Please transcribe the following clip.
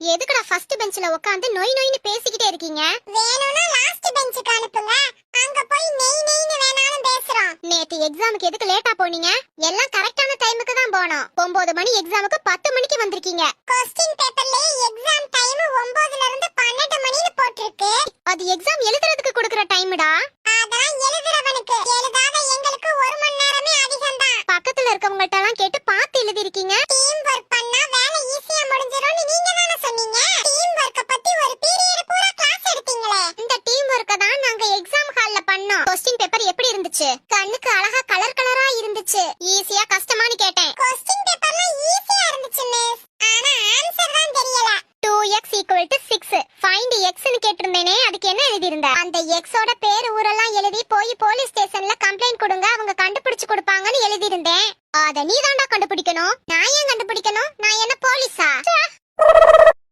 எதுக்குடா ஃபர்ஸ்ட் பெஞ்ச்ல உட்கார்ந்து நொய் நொய்னு பேசிக்கிட்டே இருக்கீங்க? வேணும்னா லாஸ்ட் பெஞ்சுக்கு அனுப்புங்க. அங்க போய் நெய் நெய்னு வேணாலும் பேசுறோம். நேத்து எக்ஸாமுக்கு எதுக்கு லேட்டா போனீங்க? எல்லாம் கரெக்டான டைமுக்கு தான் போனோம். 9 மணி எக்ஸாமுக்கு 10 மணிக்கு வந்திருக்கீங்க. क्वेश्चन பேப்பர்ல எக்ஸாம் டைம் 9ல இருந்து 12 மணின்னு போட்டுருக்கு. அது எக்ஸாம் எழுதுறதுக்கு கொடுக்கிற டைம்டா. அதான் எழுதுறவனுக்கு. எழுதாத எங்களுக்கு 1 மணி நேரமே அதிகம் தான். பக்கத்துல இருக்கவங்கள்ட்ட எல்லாம் கேட்டு பார்த்து எழுதி இருக்கீங்க. டீம் வர்க் பண்ணா வேலை ஈஸியா முடிஞ்சிரும்னு நீங்க தானே சொன்னீங்க. டீம் வர்க்க பத்தி ஒரு பீரியட் பூரா கிளாஸ் எடுத்தீங்களே. இந்த டீம் வர்க்க தான் நாங்க எக்ஸாம் ஹால்ல பண்ணோம். क्वेश्चन பேப்பர் எப்படி இருந்துச்சு? கண்ணுக்கு அழகா கலர் கலரா இருந்துச்சு. ஈஸியா கஷ்டமானு கேட்டேன். क्वेश्चन பேப்பர்ல ஈஸியா இருந்துச்சு மிஸ். ஆனா ஆன்சர் தான் தெரியல. 2x = 6. ஃபைண்ட் x ன்னு கேட்டிருந்தேனே, அதுக்கு என்ன எழுதி இருந்த? அந்த x ஓட பேர் ஊரெல்லாம் எழுதி போய் போலீஸ் ஸ்டேஷன்ல கம்ப்ளைண்ட் கொடுங்க, அவங்க கண்டுபிடிச்சு கொடுப்பாங்கன்னு எழுதி இருந்தேன். அத நீ தான்டா கண்டுபிடிக்கணும். நான் ஏன் கண்டுபிடிக்கணும்? நான் என்ன போலீஸா?